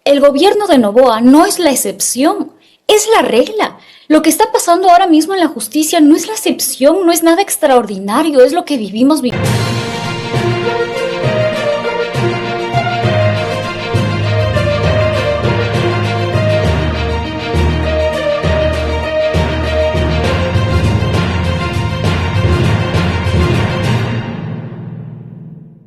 El gobierno de Noboa no es la excepción, es la regla. Lo que está pasando ahora mismo en la justicia no es la excepción, no es nada extraordinario, es lo que vivimos.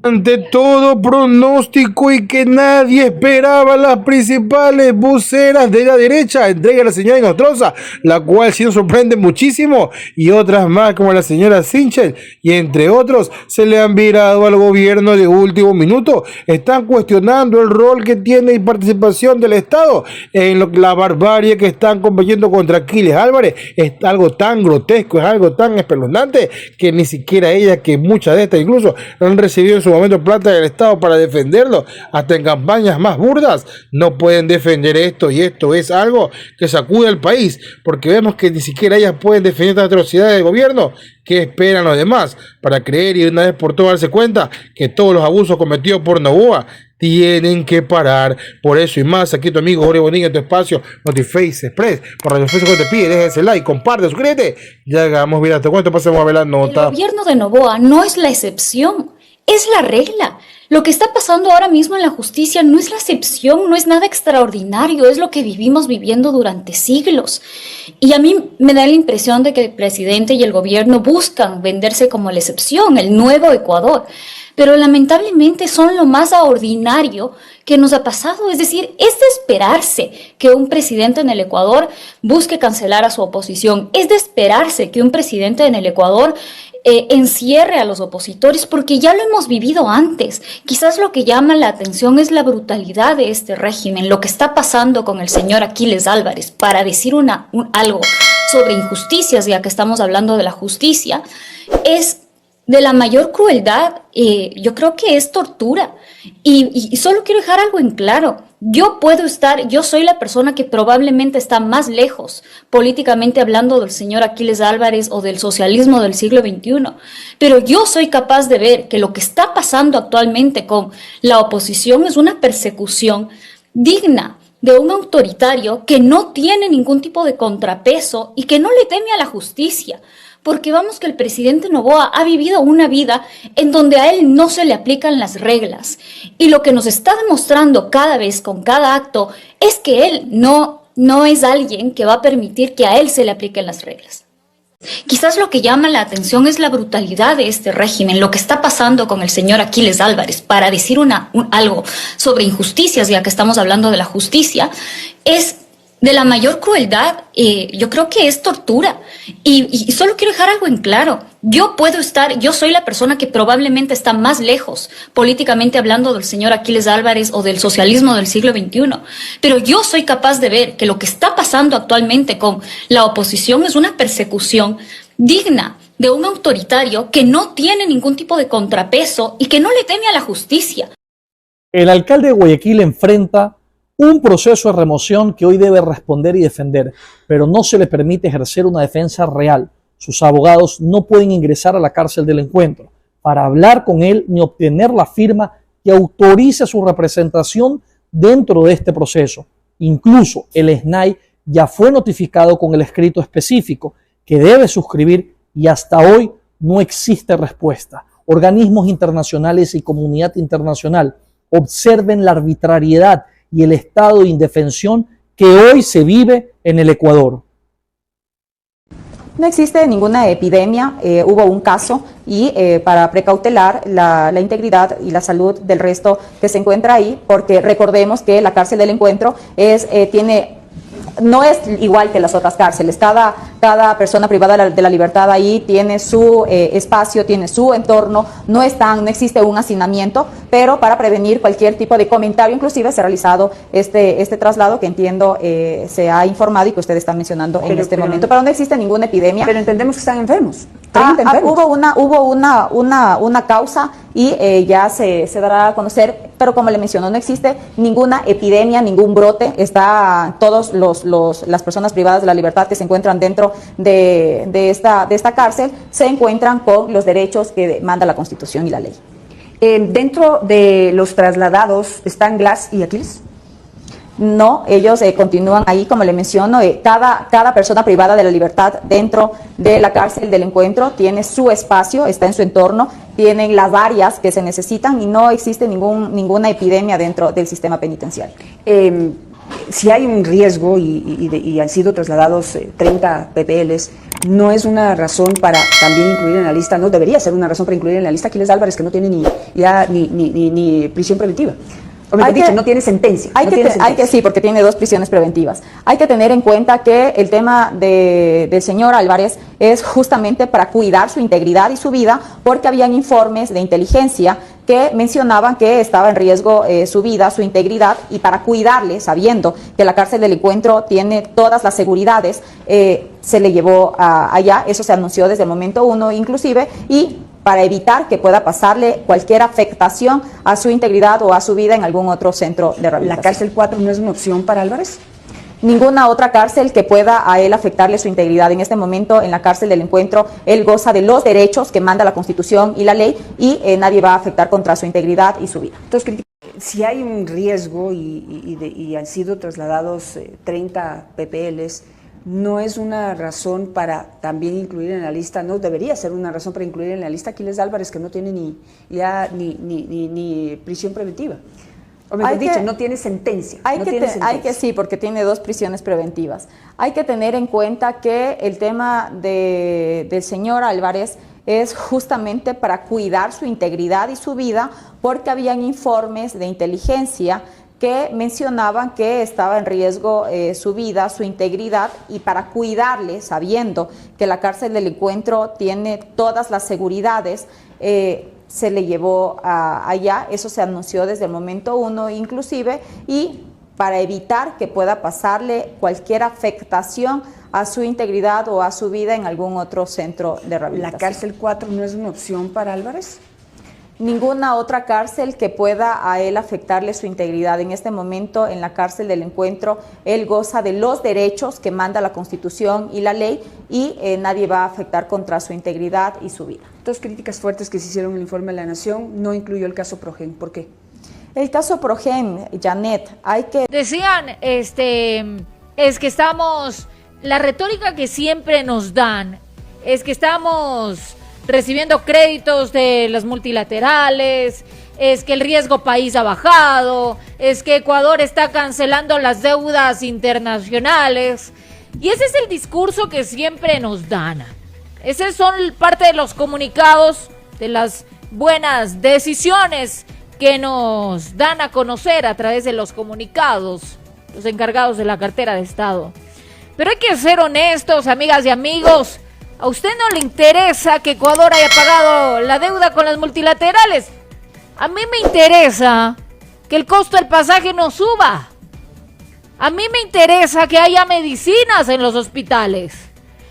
Ante todo pronóstico y que nadie esperaba, las principales voceras de la derecha entrega a la señora Inostroza, la cual sí nos sorprende muchísimo, y otras más como la señora Sichel, y entre otros se le han virado al gobierno de último minuto. Están cuestionando el rol que tiene y participación del Estado en la barbarie que están combatiendo contra Aquiles Álvarez. Es algo tan grotesco, es algo tan espeluznante que ni siquiera ella, que muchas de estas incluso han recibido en su momento plata del Estado para defenderlo, hasta en campañas más burdas, no pueden defender esto, y esto es algo que sacude al país, porque vemos que ni siquiera ellas pueden defender esta atrocidad del gobierno. ¿Qué esperan los demás para creer y una vez por todas darse cuenta que todos los abusos cometidos por Noboa tienen que parar? Por eso y más, aquí tu amigo Jorge Bonilla en tu espacio Notiface Express. Por Radio Facebook te pide, deja ese like, comparte, suscríbete. Ya hagamos vida, te cuento, pasemos a ver la nota. El gobierno de Noboa no es la excepción, es la regla. Lo que está pasando ahora mismo en la justicia no es la excepción, no es nada extraordinario, es lo que vivimos viviendo durante siglos. Y a mí me da la impresión de que el presidente y el gobierno buscan venderse como la excepción, el nuevo Ecuador. Pero lamentablemente son lo más ordinario que nos ha pasado. Es decir, es de esperarse que un presidente en el Ecuador busque cancelar a su oposición. Es de esperarse que un presidente en el Ecuador encierre a los opositores, porque ya lo hemos vivido antes. Quizás lo que llama la atención es la brutalidad de este régimen, lo que está pasando con el señor Aquiles Álvarez. Para decir algo sobre injusticias, ya que estamos hablando de la justicia, es de la mayor crueldad. Yo creo que es tortura. Y solo quiero dejar algo en claro. Yo soy la persona que probablemente está más lejos, políticamente hablando, del señor Aquiles Álvarez o del socialismo del siglo XXI. Pero yo soy capaz de ver que lo que está pasando actualmente con la oposición es una persecución digna de un autoritario que no tiene ningún tipo de contrapeso y que no le teme a la justicia. Porque vamos, que el presidente Noboa ha vivido una vida en donde a él no se le aplican las reglas. Y lo que nos está demostrando cada vez con cada acto es que él no es alguien que va a permitir que a él se le apliquen las reglas. Quizás lo que llama la atención es la brutalidad de este régimen, lo que está pasando con el señor Aquiles Álvarez. Para decir algo sobre injusticias, ya que estamos hablando de la justicia, es de la mayor crueldad. Yo creo que es tortura. Y solo quiero dejar algo en claro. Yo soy la persona que probablemente está más lejos, políticamente hablando, del señor Aquiles Álvarez o del socialismo del siglo XXI. Pero yo soy capaz de ver que lo que está pasando actualmente con la oposición es una persecución digna de un autoritario que no tiene ningún tipo de contrapeso y que no le teme a la justicia. El alcalde de Guayaquil enfrenta un proceso de remoción que hoy debe responder y defender, pero no se le permite ejercer una defensa real. Sus abogados no pueden ingresar a la cárcel del encuentro para hablar con él ni obtener la firma que autorice su representación dentro de este proceso. Incluso el SNAI ya fue notificado con el escrito específico que debe suscribir y hasta hoy no existe respuesta. Organismos internacionales y comunidad internacional, observen la arbitrariedad y el estado de indefensión que hoy se vive en el Ecuador. No existe ninguna epidemia, hubo un caso y para precautelar la integridad y la salud del resto que se encuentra ahí, porque recordemos que la cárcel del encuentro no es igual que las otras cárceles. Cada persona privada de la libertad ahí tiene su espacio, tiene su entorno, no existe un hacinamiento, pero para prevenir cualquier tipo de comentario, inclusive se ha realizado este traslado que entiendo se ha informado y que usted está mencionando en este momento, pero no existe ninguna epidemia. Pero entendemos que están enfermos. Hubo una causa y ya se dará a conocer, pero como le mencionó, no existe ninguna epidemia, ningún brote. Está todos las personas privadas de la libertad que se encuentran dentro de esta cárcel se encuentran con los derechos que manda la Constitución y la ley. Dentro de los trasladados están Glass y Aquiles. No, ellos continúan ahí, como le menciono, cada persona privada de la libertad dentro de la cárcel del Encuentro tiene su espacio, está en su entorno, tienen las áreas que se necesitan y no existe ninguna epidemia dentro del sistema penitenciario. Si hay un riesgo y han sido trasladados 30 PPLs, no es una razón para también incluir en la lista, no debería ser una razón para incluir en la lista a Aquiles Álvarez, que no tiene ni prisión preventiva. O mejor dicho, no tiene sentencia. Sí, porque tiene 2 prisiones preventivas. Hay que tener en cuenta que el tema del señor Álvarez es justamente para cuidar su integridad y su vida, porque habían informes de inteligencia que mencionaban que estaba en riesgo su vida, su integridad, y para cuidarle, sabiendo que la cárcel del Encuentro tiene todas las seguridades, se le llevó allá. Eso se anunció desde el momento 1 inclusive, y para evitar que pueda pasarle cualquier afectación a su integridad o a su vida en algún otro centro de rehabilitación. ¿La cárcel 4 no es una opción para Álvarez? Ninguna otra cárcel que pueda a él afectarle su integridad. En este momento, en la cárcel del Encuentro, él goza de los derechos que manda la Constitución y la ley, y nadie va a afectar contra su integridad y su vida. Entonces, si hay un riesgo y han sido trasladados 30 PPLs, no es una razón para también incluir en la lista, no debería ser una razón para incluir en la lista a Aquiles Álvarez, que no tiene ni prisión preventiva. O mejor dicho, no tiene sentencia. Sí, porque tiene 2 prisiones preventivas. Hay que tener en cuenta que el tema del señor Álvarez es justamente para cuidar su integridad y su vida, porque habían informes de inteligencia que mencionaban que estaba en riesgo su vida, su integridad, y para cuidarle, sabiendo que la cárcel del Encuentro tiene todas las seguridades, se le llevó allá. Eso se anunció desde el momento 1 inclusive, y para evitar que pueda pasarle cualquier afectación a su integridad o a su vida en algún otro centro de rehabilitación. ¿La cárcel 4 no es una opción para Álvarez? Ninguna otra cárcel que pueda a él afectarle su integridad. En este momento, en la cárcel del Encuentro, él goza de los derechos que manda la Constitución y la ley, y nadie va a afectar contra su integridad y su vida. 2 críticas fuertes que se hicieron en el informe de La Nación, no incluyó el caso Progen. ¿Por qué? El caso Progen, Janet, hay que... Decían, es que estamos, la retórica que siempre nos dan, es que estamos recibiendo créditos de las multilaterales, es que el riesgo país ha bajado, es que Ecuador está cancelando las deudas internacionales, y ese es el discurso que siempre nos dan. Esos son parte de los comunicados, de las buenas decisiones que nos dan a conocer a través de los comunicados, los encargados de la cartera de Estado. Pero hay que ser honestos, amigas y amigos. ¿A usted no le interesa que Ecuador haya pagado la deuda con las multilaterales? A mí me interesa que el costo del pasaje no suba. A mí me interesa que haya medicinas en los hospitales.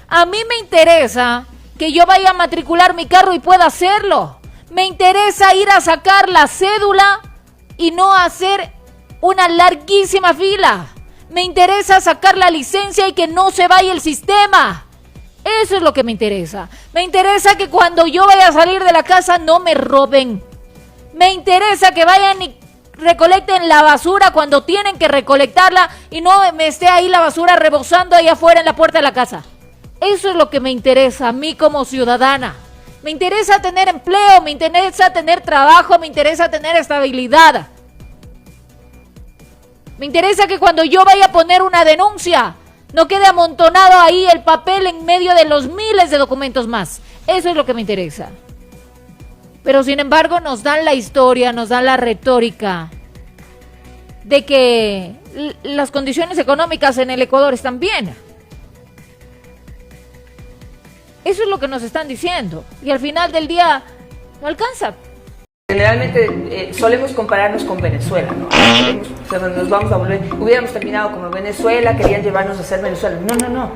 A mí me interesa que yo vaya a matricular mi carro y pueda hacerlo. Me interesa ir a sacar la cédula y no hacer una larguísima fila. Me interesa sacar la licencia y que no se vaya el sistema. Eso es lo que me interesa. Me interesa que cuando yo vaya a salir de la casa no me roben. Me interesa que vayan y recolecten la basura cuando tienen que recolectarla y no me esté ahí la basura rebosando ahí afuera en la puerta de la casa. Eso es lo que me interesa a mí como ciudadana. Me interesa tener empleo, me interesa tener trabajo, me interesa tener estabilidad. Me interesa que cuando yo vaya a poner una denuncia, no quede amontonado ahí el papel en medio de los miles de documentos más. Eso es lo que me interesa. Pero sin embargo nos dan la historia, nos dan la retórica de que las condiciones económicas en el Ecuador están bien. Eso es lo que nos están diciendo. Y al final del día no alcanza. Generalmente solemos compararnos con Venezuela, ¿no? Nos vamos a volver, hubiéramos terminado como Venezuela, querían llevarnos a ser Venezuela. No.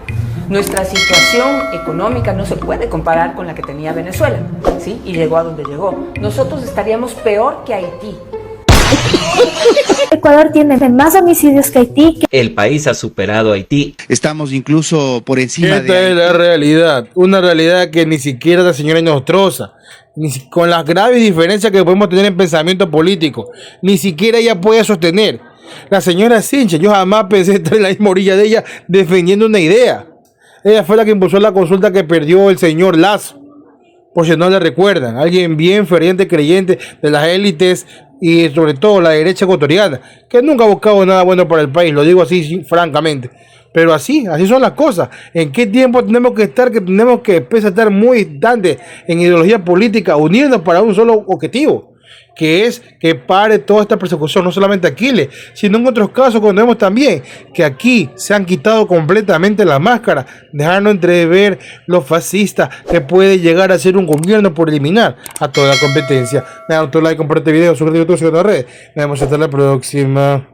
Nuestra situación económica no se puede comparar con la que tenía Venezuela, ¿sí? Y llegó a donde llegó. Nosotros estaríamos peor que Haití. Ecuador tiene más homicidios que Haití. El país ha superado a Haití. Estamos incluso por encima Esta de es la realidad, una realidad que ni siquiera la señora Nostroza, con las graves diferencias que podemos tener en pensamiento político, ni siquiera ella puede sostener. La señora Sinche, yo jamás pensé estar en la misma orilla de ella defendiendo una idea. Ella fue la que impulsó la consulta que perdió el señor Lazo. Por si no le recuerdan, alguien bien ferviente creyente de las élites y sobre todo la derecha ecuatoriana, que nunca ha buscado nada bueno para el país, lo digo así francamente. Pero así son las cosas. ¿En qué tiempo tenemos que estar? Que tenemos que empezar a estar muy distantes en ideología política, unirnos para un solo objetivo, que es que pare toda esta persecución, no solamente Aquiles, sino en otros casos cuando vemos también que aquí se han quitado completamente la máscara, dejando entrever los fascistas que puede llegar a ser un gobierno por eliminar a toda la competencia. Dale un like, comparte el video, suscríbete a las redes. Nos vemos hasta la próxima.